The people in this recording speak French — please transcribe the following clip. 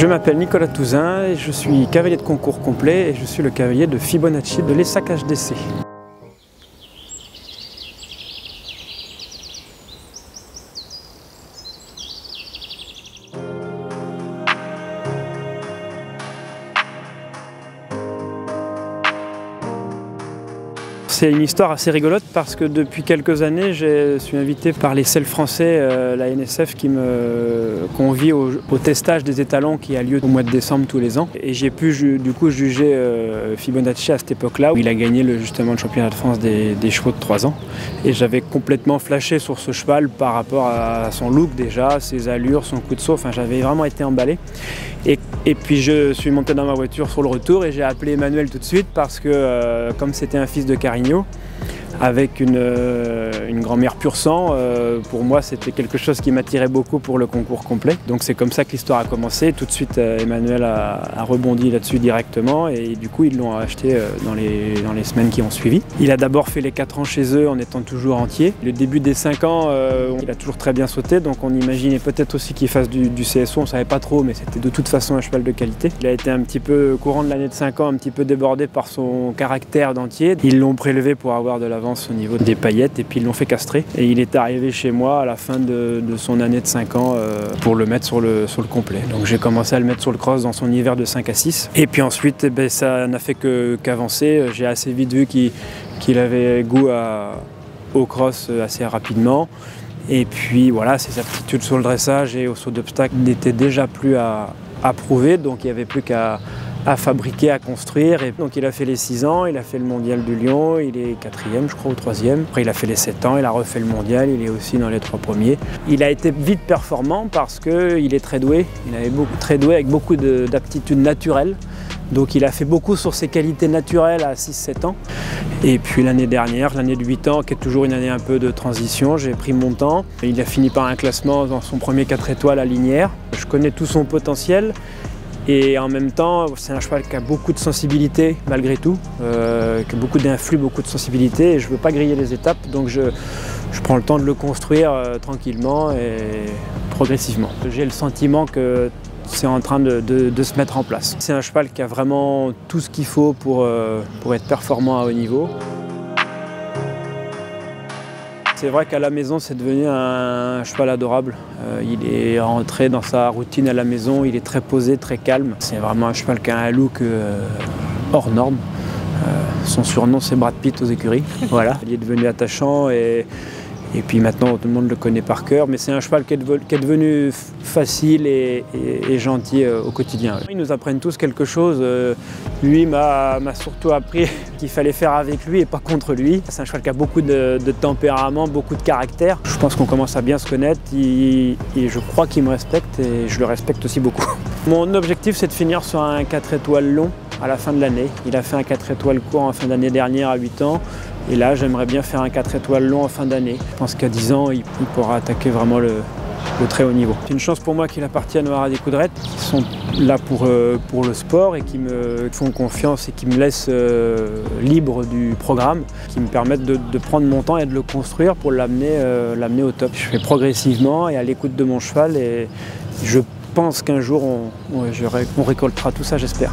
Je m'appelle Nicolas Touzin et je suis cavalier de concours complet et je suis le cavalier de Fibonacci de l'ESSAC HDC. C'est une histoire assez rigolote parce que depuis quelques années, je suis invité par les selles français, la NSF, qui me convie au testage des étalons qui a lieu au mois de décembre tous les ans. Et j'ai pu du coup juger Fibonacci à cette époque-là, où il a gagné justement le championnat de France des chevaux de 3 ans. Et j'avais complètement flashé sur ce cheval par rapport à son look déjà, ses allures, son coup de saut, enfin j'avais vraiment été emballé. Et puis je suis monté dans ma voiture sur le retour et j'ai appelé Emmanuel tout de suite parce que comme c'était un fils de Carigno, avec une grand-mère pur sang, pour moi c'était quelque chose qui m'attirait beaucoup pour le concours complet. Donc c'est comme ça que l'histoire a commencé. Tout de suite Emmanuel a rebondi là-dessus directement et du coup ils l'ont acheté dans les semaines qui ont suivi. Il a d'abord fait les 4 ans chez eux en étant toujours entier. Le début des 5 ans, il a toujours très bien sauté, donc on imaginait peut-être aussi qu'il fasse du CSO, on ne savait pas trop, mais c'était de toute façon un cheval de qualité. Il a été un petit peu, courant de l'année de 5 ans, un petit peu débordé par son caractère d'entier. Ils l'ont prélevé pour avoir de l'avance au niveau des paillettes et puis ils l'ont fait castrer. Et il est arrivé chez moi à la fin de son année de 5 ans pour le mettre sur le complet. Donc j'ai commencé à le mettre sur le cross dans son hiver de 5 à 6. Et puis ensuite, ça n'a fait qu'avancer. J'ai assez vite vu qu'il avait goût au cross assez rapidement. Et puis voilà, ses aptitudes sur le dressage et au saut d'obstacle n'étaient déjà plus à prouver. Donc il n'y avait plus qu'à fabriquer, à construire. Et donc il a fait les 6 ans, il a fait le mondial du Lion, il est 4e je crois ou 3e. Après il a fait les 7 ans, il a refait le mondial, il est aussi dans les 3 premiers. Il a été vite performant parce qu'il est très doué, très doué avec beaucoup d'aptitudes naturelles. Donc il a fait beaucoup sur ses qualités naturelles à 6-7 ans. Et puis l'année dernière, l'année de 8 ans, qui est toujours une année un peu de transition, j'ai pris mon temps. Il a fini par un classement dans son premier 4 étoiles à Linière. Je connais tout son potentiel. Et en même temps, c'est un cheval qui a beaucoup de sensibilité malgré tout, qui a beaucoup d'influx, beaucoup de sensibilité et je ne veux pas griller les étapes, donc je prends le temps de le construire tranquillement et progressivement. J'ai le sentiment que c'est en train de se mettre en place. C'est un cheval qui a vraiment tout ce qu'il faut pour être performant à haut niveau. C'est vrai qu'à la maison, c'est devenu un cheval adorable. Il est rentré dans sa routine à la maison, il est très posé, très calme. C'est vraiment un cheval qui a un look hors norme. Son surnom, c'est Brad Pitt aux écuries. Voilà. Il est devenu attachant et puis maintenant, tout le monde le connaît par cœur. Mais c'est un cheval qui est devenu facile et gentil au quotidien. Ils nous apprennent tous quelque chose. Lui m'a surtout appris qu'il fallait faire avec lui et pas contre lui. C'est un cheval qui a beaucoup de tempérament, beaucoup de caractère. Je pense qu'on commence à bien se connaître et je crois qu'il me respecte et je le respecte aussi beaucoup. Mon objectif, c'est de finir sur un 4 étoiles long à la fin de l'année. Il a fait un 4 étoiles court en fin d'année dernière à 8 ans. Et là, j'aimerais bien faire un 4 étoiles long en fin d'année. Je pense qu'à 10 ans, il pourra attaquer vraiment le très haut niveau. C'est une chance pour moi qu'il appartienne à des Coudrettes qui sont là pour le sport et qui me font confiance et qui me laissent libre du programme, qui me permettent de prendre mon temps et de le construire pour l'amener au top. Je fais progressivement et à l'écoute de mon cheval et je pense qu'un jour on récoltera tout ça, j'espère.